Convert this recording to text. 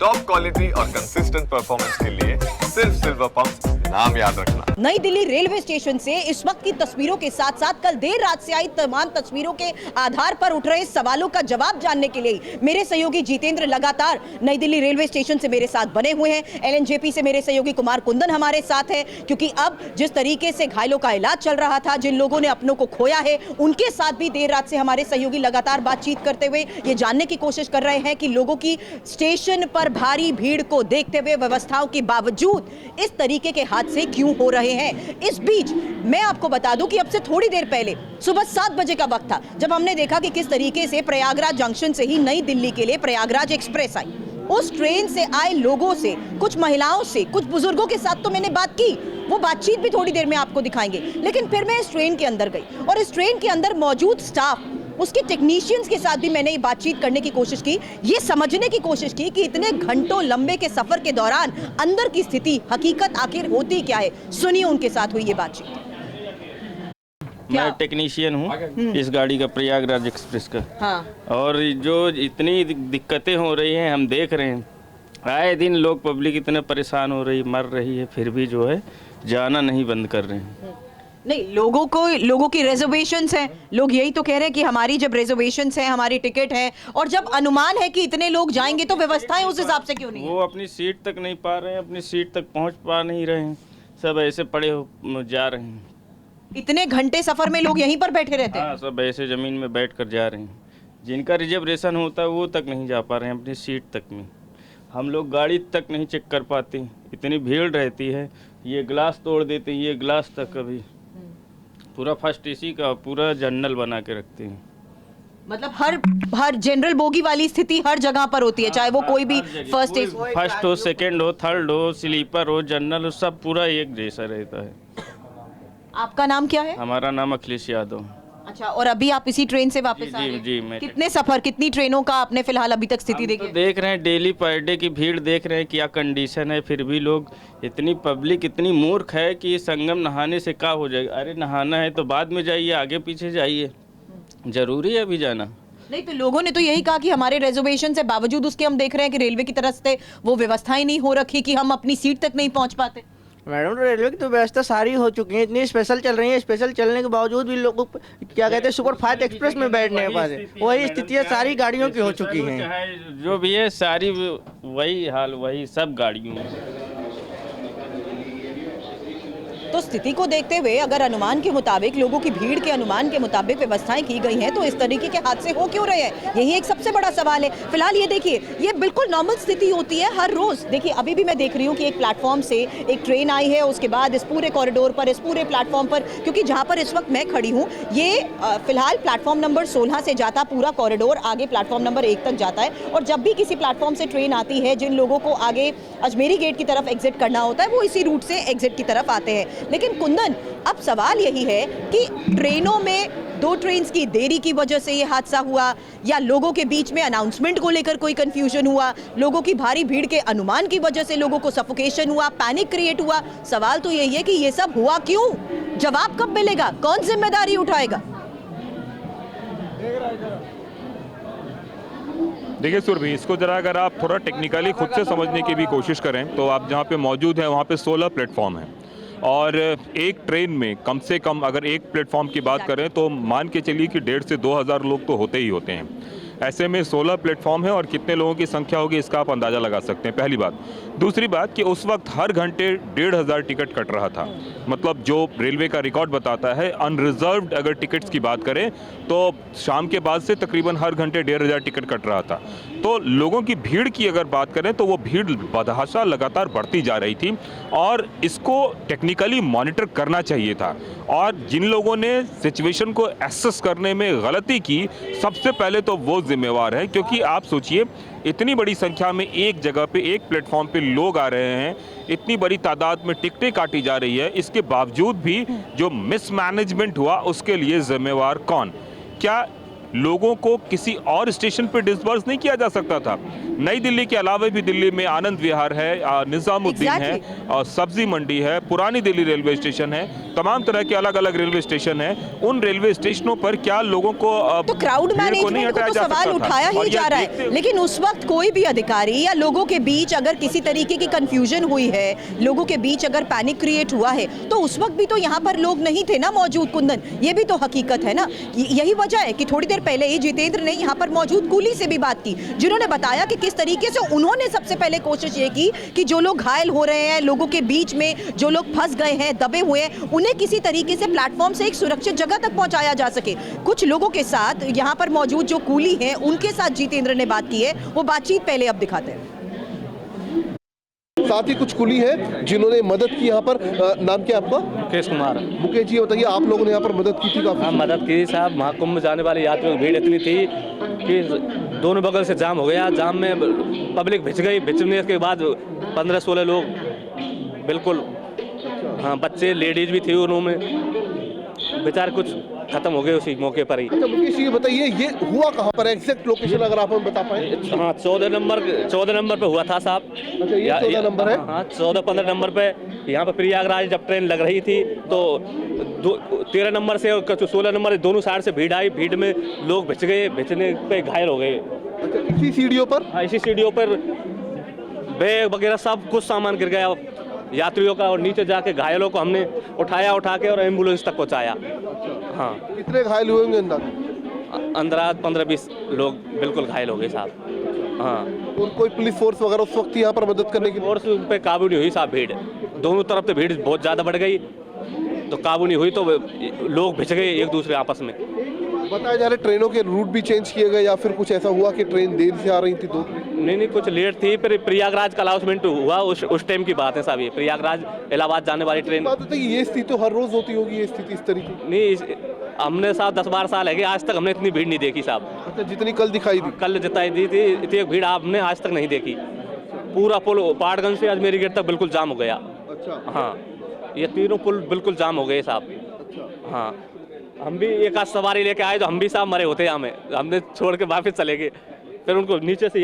Top quality और consistent performance के लिए सिर्फ सिल्वर पंप नाम याद रखना। नई दिल्ली रेलवे स्टेशन से इस वक्त की तस्वीरों के साथ साथ कल देर रात से आई तमाम तस्वीरों के आधार पर उठ रहे सवालों का जवाब जानने के लिए मेरे सहयोगी जितेंद्र लगातार नई दिल्ली रेलवे स्टेशन से मेरे साथ बने हुए हैं। एलएनजेपी से मेरे सहयोगी कुमार कुंदन हमारे साथ है, क्योंकि अब जिस तरीके से घायलों का इलाज चल रहा था, जिन लोगों ने अपनों को खोया है, उनके साथ भी देर रात से हमारे सहयोगी लगातार बातचीत करते हुए ये जानने की कोशिश कर रहे हैं कि लोगों की स्टेशन पर भारी भीड़ को देखते हुए व्यवस्थाओं के बावजूद इस तरीके के हादसे क्यों हो रहे हैं। इस बीच मैं आपको बता दूं कि अब से थोड़ी देर पहले सुबह 7 बजे का वक्त था जब हमने देखा कि किस तरीके से प्रयागराज जंक्शन से ही नई दिल्ली के लिए प्रयागराज एक्सप्रेस आई। उस ट्रेन से आए लोगों से, कुछ महिलाओं से, कुछ बुजुर्गों के साथ तो मैंने बात की, वो बातचीत भी थोड़ी देर में आपको दिखाएंगे। लेकिन फिर मैं इस ट्रेन के अंदर गई और इस ट्रेन के अंदर मौजूद स्टाफ, उसके टेक्नीशियंस के साथ भी मैंने बातचीत करने की कोशिश की, ये समझने की कोशिश की कि इतने घंटों लंबे के सफर के दौरान अंदर की स्थिति, हकीकत आखिर होती क्या है। सुनिए उनके साथ हुई ये बातचीत। मैं टेक्नीशियन हूँ इस गाड़ी का, प्रयागराज एक्सप्रेस का। हाँ। और जो इतनी दिक्कतें हो रही हैं हम देख रहे हैं, आए दिन लोग, पब्लिक इतने परेशान हो रही, मर रही है, फिर भी जो है जाना नहीं बंद कर रहे हैं। नहीं, लोगों की रिजर्वेशंस हैं, लोग यही तो कह रहे हैं कि हमारी जब रिजर्वेशंस हैं, हमारी टिकट है, और जब अनुमान है कि इतने लोग जाएंगे तो व्यवस्थाएं उस हिसाब से क्यों नहीं? वो अपनी सीट तक नहीं पा रहे हैं, अपनी सीट तक पहुंच पा नहीं रहे हैं, सब ऐसे पड़े हो जा रहे हैं। इतने घंटे सफर में लोग यहीं पर बैठे रहते हैं? हाँ, सब ऐसे जमीन में बैठ कर जा रहे हैं। जिनका रिजर्वेशन होता है वो तक नहीं जा पा रहे हैं अपनी सीट तक में। हम लोग गाड़ी तक नहीं चेक कर पाते, इतनी भीड़ रहती है। ये ग्लास तोड़ देते हैं, ये ग्लास तक कभी पूरा फर्स्ट एसी का पूरा जनरल बना के रखते हैं। मतलब हर जनरल बोगी वाली स्थिति हर जगह पर होती है, चाहे वो कोई भी फर्स्ट हो, सेकंड हो, थर्ड हो, स्लीपर हो, जनरल हो, सब पूरा एक जैसा रहता है। आपका नाम क्या है? हमारा नाम अखिलेश यादव। अच्छा, और अभी आप इसी ट्रेन से वापस आ रहे हैं? जी, मैं कितने सफर, कितनी ट्रेनों का आपने फिलहाल अभी तक स्थिति देखी? तो देख रहे हैं डेली पर डे की भीड़, देख रहे हैं क्या कंडीशन है, फिर भी लोग, इतनी पब्लिक इतनी मूर्ख है कि संगम नहाने से क्या हो जाएगा। अरे नहाना है तो बाद में जाइए, आगे पीछे जाइए, जरूरी है अभी जाना? नहीं, तो लोगों ने तो यही कहा कि हमारे रिजर्वेशन से बावजूद उसके हम देख रहे हैं कि रेलवे की तरफ से वो व्यवस्थाएं नहीं हो रखी कि हम अपनी सीट तक नहीं पहुंच पाते। मैडम, रेलवे की तो व्यवस्था सारी हो चुकी है, इतनी स्पेशल चल रही है, स्पेशल चलने के बावजूद भी लोग क्या कहते हैं सुपर फास्ट एक्सप्रेस में बैठ नहीं पा रहे। वही स्थितियाँ सारी गाड़ियों की हो चुकी हैं। जो भी है सारी वही हाल, वही सब गाड़ियों में। तो स्थिति को देखते हुए अगर अनुमान के मुताबिक, लोगों की भीड़ के अनुमान के मुताबिक व्यवस्थाएं की गई हैं, तो इस तरीके के हादसे हो क्यों रहे हैं, यही एक सबसे बड़ा सवाल है। फिलहाल ये देखिए, ये बिल्कुल नॉर्मल स्थिति होती है हर रोज। देखिए अभी भी मैं देख रही हूँ कि एक प्लेटफॉर्म से एक ट्रेन आई है, उसके बाद इस पूरे कॉरिडोर पर, इस पूरे प्लेटफॉर्म पर, क्योंकि जहाँ पर इस वक्त मैं खड़ी हूँ ये फिलहाल प्लेटफॉर्म नंबर 16 से जाता पूरा कॉरिडोर आगे प्लेटफॉर्म नंबर 1 तक जाता है। और जब भी किसी प्लेटफॉर्म से ट्रेन आती है, जिन लोगों को आगे अजमेरी गेट की तरफ एग्जिट करना होता है, वो इसी रूट से एग्जिट की तरफ आते हैं। लेकिन कुंदन, अब सवाल यही है कि ट्रेनों में 2 ट्रेन की देरी की वजह से ये हादसा हुआ, या लोगों के बीच में अनाउंसमेंट को लेकर कोई कंफ्यूजन हुआ, लोगों की भारी भीड़ के अनुमान की वजह से लोगों को सफोकेशन हुआ, पैनिक क्रिएट हुआ। सवाल तो यही है कि ये सब हुआ क्यों, जवाब कब मिलेगा, कौन जिम्मेदारी उठाएगा? देखिए सुरभि, इसको जरा अगर आप थोड़ा टेक्निकली खुद से समझने की भी कोशिश करें तो आप जहाँ पे मौजूद हैं वहाँ पे 16 प्लेटफॉर्म हैं, और एक ट्रेन में कम से कम अगर एक प्लेटफॉर्म की बात करें तो मान के चलिए कि 1,500 से 2,000 लोग तो होते ही होते हैं। ऐसे में 16 प्लेटफॉर्म है और कितने लोगों की संख्या होगी इसका आप अंदाज़ा लगा सकते हैं, पहली बात। दूसरी बात कि उस वक्त हर घंटे 1,500 टिकट कट रहा था। मतलब जो रेलवे का रिकॉर्ड बताता है, अनरिजर्व्ड अगर टिकट्स की बात करें तो शाम के बाद से तकरीबन हर घंटे 1,500 टिकट कट रहा था। तो लोगों की भीड़ की अगर बात करें तो वो भीड़ बदहाशा लगातार बढ़ती जा रही थी, और इसको टेक्निकली मॉनिटर करना चाहिए था। और जिन लोगों ने सिचुएशन को एसेस करने में गलती की, सबसे पहले तो वो जिम्मेवार है, क्योंकि आप सोचिए इतनी बड़ी संख्या में एक जगह पे, एक प्लेटफॉर्म पे लोग आ रहे हैं, इतनी बड़ी तादाद में टिकटें काटी जा रही है, इसके बावजूद भी जो मिसमैनेजमेंट हुआ उसके लिए जिम्मेवार कौन? क्या लोगों को किसी और स्टेशन पर डिस्बर्स नहीं किया जा सकता था। नई दिल्ली के अलावा भी दिल्ली में आनंद विहार है, निजामुद्दीन है, और सब्जी मंडी है, पुरानी दिल्ली रेलवे स्टेशन है, तमाम तरह के अलग अलग रेलवे स्टेशन है। उन रेलवे स्टेशनों पर क्या लोगों को तो क्राउड मैनेजमेंट को तो सवाल उठाया ही जा रहा है, लेकिन उस वक्त कोई भी अधिकारी या लोगों के बीच अगर किसी तरीके की कंफ्यूजन हुई है, लोगों के बीच अगर पैनिक क्रिएट हुआ है, तो उस वक्त भी तो यहाँ पर लोग नहीं थे ना मौजूद। कुंदन, ये भी तो हकीकत है ना। यही वजह है कि थोड़ी देर पहले ही जितेंद्र ने यहाँ पर मौजूद कूली से भी बात की, जिन्होंने बताया कि किस तरीके से उन्होंने सबसे पहले कोशिश ये की कि जो लोग घायल हो रहे हैं, लोगों के बीच में जो लोग फंस गए हैं, दबे हुए हैं, उन्हें किसी तरीके से प्लेटफॉर्म से एक सुरक्षित जगह तक पहुंचाया जा सके। कुछ लोगों के साथ यहाँ पर मौजूद जो कूली हैं, उनके साथ जितेंद्र ने बात की है, वो बातचीत पहले अब दिखाते हैं। साथ ही कुछ कुली है जिन्होंने मदद की यहाँ पर। नाम क्या आपका? मुकेश कुमार। मुकेश जी, बताइए, आप लोगों ने यहाँ पर मदद की थी काफी? हाँ, मदद की साहब। महाकुंभ में जाने वाले यात्रियों की भीड़ इतनी थी कि दोनों बगल से जाम हो गया। जाम में पब्लिक भिज गई। भिजने के बाद 15-16 लोग बिल्कुल, हाँ, बच्चे लेडीज भी थी, उन्होंने बेचारे कुछ खत्म हो गए उसी मौके पर ही। अच्छा मुकेश जी, ये बताइए, ये हुआ कहाँ पर? एग्जैक्ट लोकेशन अगर आप हमें बता पाए। हाँ, 14 नंबर पे हुआ था साहब। अच्छा, ये 14 नंबर है? हाँ, 14-15 नंबर पे यहाँ पे प्रयागराज जब ट्रेन लग रही थी तो 13 नंबर से और 16 नंबर दोनों साइड से भीड़ आई। भीड़ में लोग भिज गए, भिजने पे घायल हो गए। अच्छा, इसी सीढ़ियों पर? हाँ, इसी सीढ़ियों पर बैग वगैरह सब कुछ सामान गिर गया यात्रियों का, और नीचे जाके घायलों को हमने उठा के और एम्बुलेंस तक पहुंचाया। हाँ, कितने घायल हुए होंगे अंदाज़? अंदराज 15-20 लोग बिल्कुल घायल हो गए साहब। हाँ, और कोई पुलिस फोर्स वगैरह उस वक्त यहाँ पर मदद करने की? फोर्स पे काबू नहीं हुई साहब। भीड़ दोनों तरफ से भीड़ बहुत ज़्यादा बढ़ गई, तो काबू नहीं हुई, तो लोग भिज गए एक दूसरे आपस में। बताया जा रहा है ट्रेनों के रूट भी चेंज किए गए, या फिर कुछ ऐसा हुआ कि ट्रेन देर से आ रही थी? नहीं, कुछ लेट थी। फिर प्रयागराज का अनाउंसमेंट हुआ, उस टाइम की बात है साहब। ये प्रयागराज इलाहाबाद जाने वाली ट्रेन। बात होती है, ये स्थिति तो हर रोज होती होगी, ये स्थिति इस तरीके? नहीं, हमने साहब 10-12 साल है कि आज तक हमने इतनी भीड़ नहीं देखी साहब। अच्छा, जितनी कल दिखाई दी? कल जिताई दी थी, इतनी भीड़ आपने आज तक नहीं देखी। पूरा पुल पाटगंज से अजमेरी गेट तक बिल्कुल जाम हो गया। अच्छा, हाँ, ये तीनों पुल बिल्कुल जाम हो गए साहब। अच्छा, हाँ, हम भी एक आज सवारी लेके आए तो हम भी साहब मरे होते, हमें हमने छोड़ के वापस चले गए। फिर उनको नीचे से